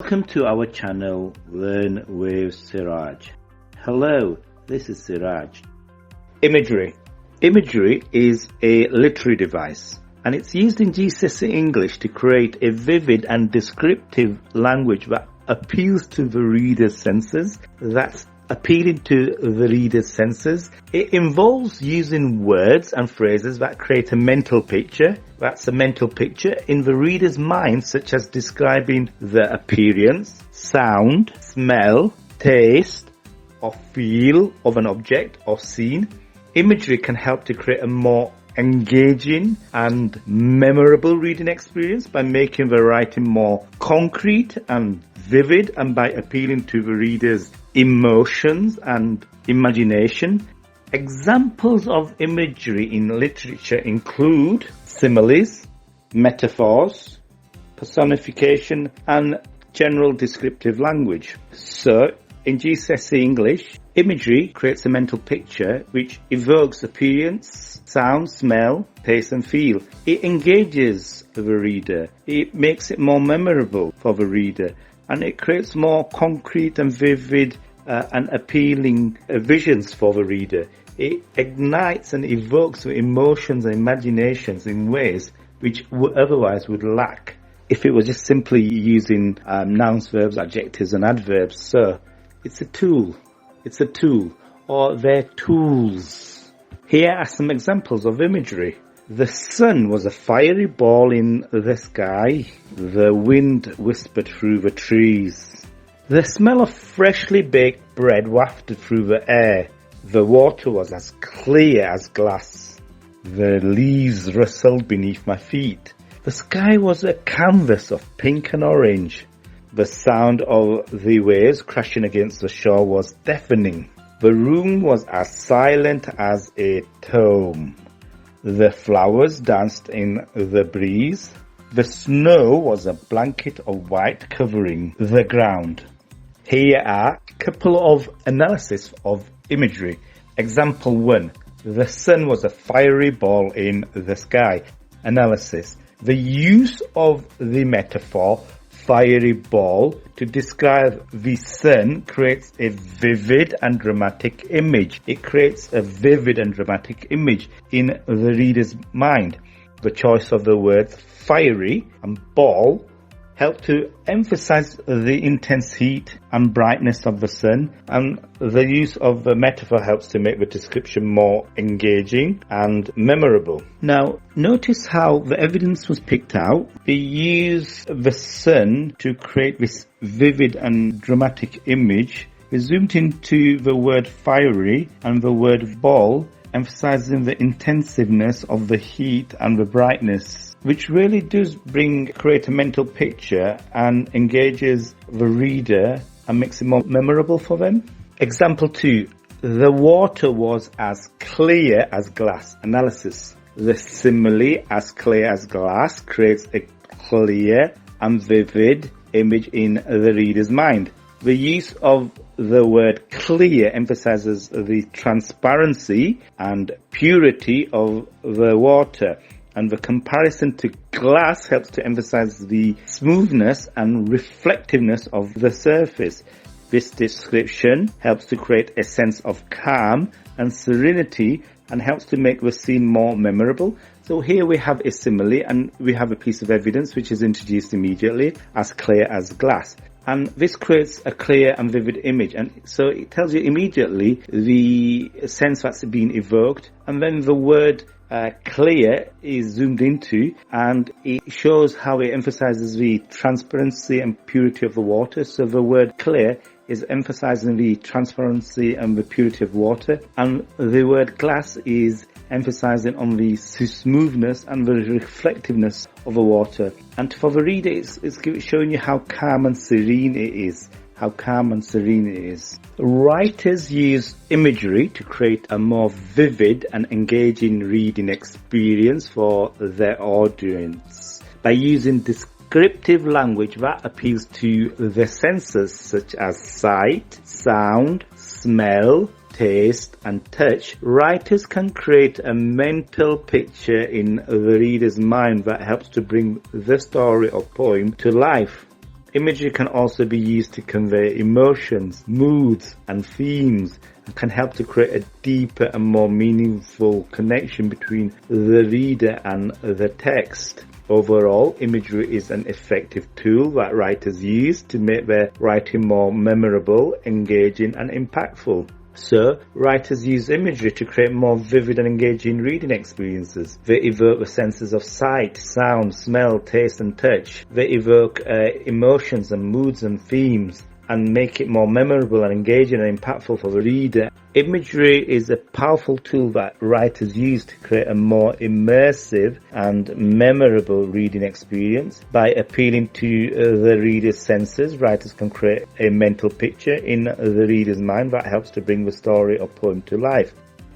Welcome to our channel Learn with Siraj. Hello, this is Siraj. Imagery. Imagery is a literary device and it's used in GCSE English to create a vivid and descriptive language that appeals to the reader's senses, that's appealing to the reader's senses. It involves using words and phrases that create a mental picture. That's a mental picture in the reader's mind, such as describing the appearance, sound, smell, taste, or feel of an object or scene. Imagery can help to create a more engaging and memorable reading experience by making the writing more concrete and vivid and by appealing to the reader's emotions and imagination. Examples of imagery in literature include similes, metaphors, personification, and general descriptive language. So, in GCSE English, imagery creates a mental picture which evokes appearance, sound, smell, taste and feel. It engages the reader. It makes it more memorable for the reader. And it creates more concrete and vivid and appealing visions for the reader. It ignites and evokes emotions and imaginations in ways which otherwise would lack if it was just simply using nouns, verbs, adjectives and adverbs. So it's a tool. It's a tool, or they're tools. Here are some examples of imagery. The sun was a fiery ball in the sky. The wind whispered through the trees. The smell of freshly baked bread wafted through the air. The water was as clear as glass. The leaves rustled beneath my feet. The sky was a canvas of pink and orange. The sound of the waves crashing against the shore was deafening. The room was as silent as a tomb. The flowers danced in the breeze. The snow was a blanket of white covering the ground. Here are a couple of analysis of imagery. Example 1. The sun was a fiery ball in the sky. Analysis. The use of the metaphor fiery ball to describe the sun creates a vivid and dramatic image. It creates a vivid and dramatic image in the reader's mind. The choice of the words fiery and ball help to emphasize the intense heat and brightness of the sun, and the use of the metaphor helps to make the description more engaging and memorable. Now, notice how the evidence was picked out. They use the sun to create this vivid and dramatic image. We zoomed into the word fiery and the word ball, emphasizing the intensiveness of the heat and the brightness, which really does create a mental picture and engages the reader and makes it more memorable for them. Example 2. The water was as clear as glass. Analysis. The simile as clear as glass creates a clear and vivid image in the reader's mind. The use of the word clear emphasizes the transparency and purity of the water, and the comparison to glass helps to emphasize the smoothness and reflectiveness of the surface. This description helps to create a sense of calm and serenity and helps to make the scene more memorable. So here we have a simile and we have a piece of evidence which is introduced immediately as clear as glass. And this creates a clear and vivid image. And so it tells you immediately the sense that's being evoked. And then the word clear is zoomed into, and it shows how it emphasizes the transparency and purity of the water. So the word clear is emphasizing the transparency and the purity of water, and the word glass is emphasizing on the smoothness and the reflectiveness of the water. And for the reader, it's showing you how calm and serene it is. How calm and serene it is. Writers use imagery to create a more vivid and engaging reading experience for their audience by using descriptive language that appeals to the senses such as sight, sound, smell, taste and touch. Writers can create a mental picture in the reader's mind that helps to bring the story or poem to life. Imagery can also be used to convey emotions, moods, and themes, and can help to create a deeper and more meaningful connection between the reader and the text. Overall, imagery is an effective tool that writers use to make their writing more memorable, engaging, and impactful. So, writers use imagery to create more vivid and engaging reading experiences. They evoke the senses of sight, sound, smell, taste, and touch. They evoke emotions and moods and themes, and make it more memorable and engaging and impactful for the reader. Imagery is a powerful tool that writers use to create a more immersive and memorable reading experience. By appealing to the reader's senses, writers can create a mental picture in the reader's mind that helps to bring the story or poem to life.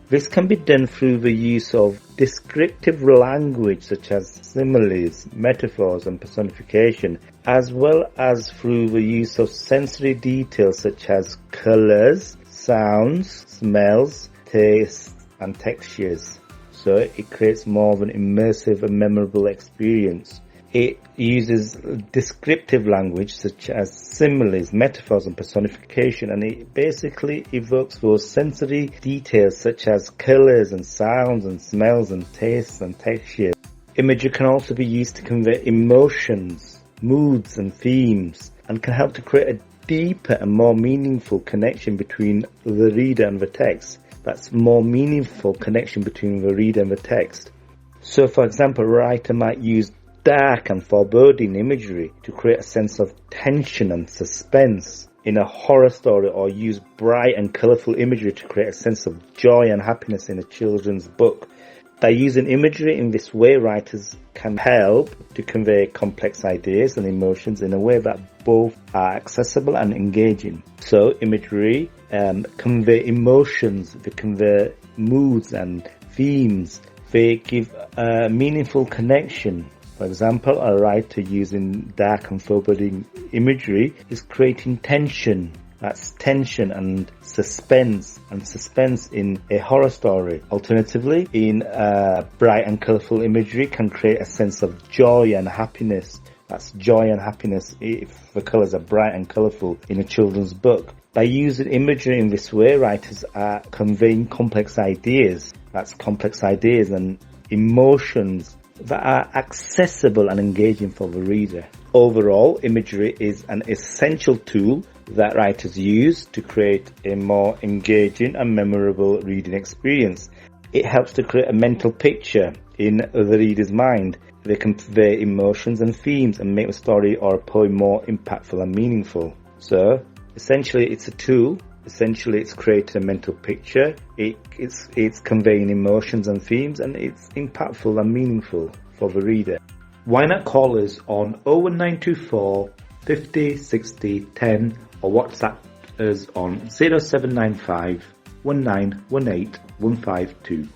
This can be done through the use of descriptive language such as similes, metaphors and personification, as well as through the use of sensory details such as colours, sounds, smells, tastes and textures. So it creates more of an immersive and memorable experience. It uses descriptive language such as similes, metaphors and personification, and it basically evokes those sensory details such as colours and sounds and smells and tastes and textures. Imagery can also be used to convey emotions, moods and themes, and can help to create a deeper and more meaningful connection between the reader and the text. That's more meaningful connection between the reader and the text. So for example, a writer might use dark and foreboding imagery to create a sense of tension and suspense in a horror story, or use bright and colourful imagery to create a sense of joy and happiness in a children's book. By using imagery in this way, writers can help to convey complex ideas and emotions in a way that both are accessible and engaging. So imagery convey emotions, they convey moods and themes, they give a meaningful connection. For example, a writer using dark and foreboding imagery is creating tension. That's tension and suspense in a horror story. Alternatively, in bright and colourful imagery can create a sense of joy and happiness. That's joy and happiness if the colours are bright and colourful in a children's book. By using imagery in this way, writers are conveying complex ideas. That's complex ideas and emotions that are accessible and engaging for the reader. Overall, imagery is an essential tool that writers use to create a more engaging and memorable reading experience. It helps to create a mental picture in the reader's mind. They convey emotions and themes and make a story or a poem more impactful and meaningful. So, essentially it's a tool. Essentially it's creating a mental picture, it's conveying emotions and themes, and it's impactful and meaningful for the reader. Why not call us on 01924 50 60 10 or WhatsApp us on 0795 1918 152.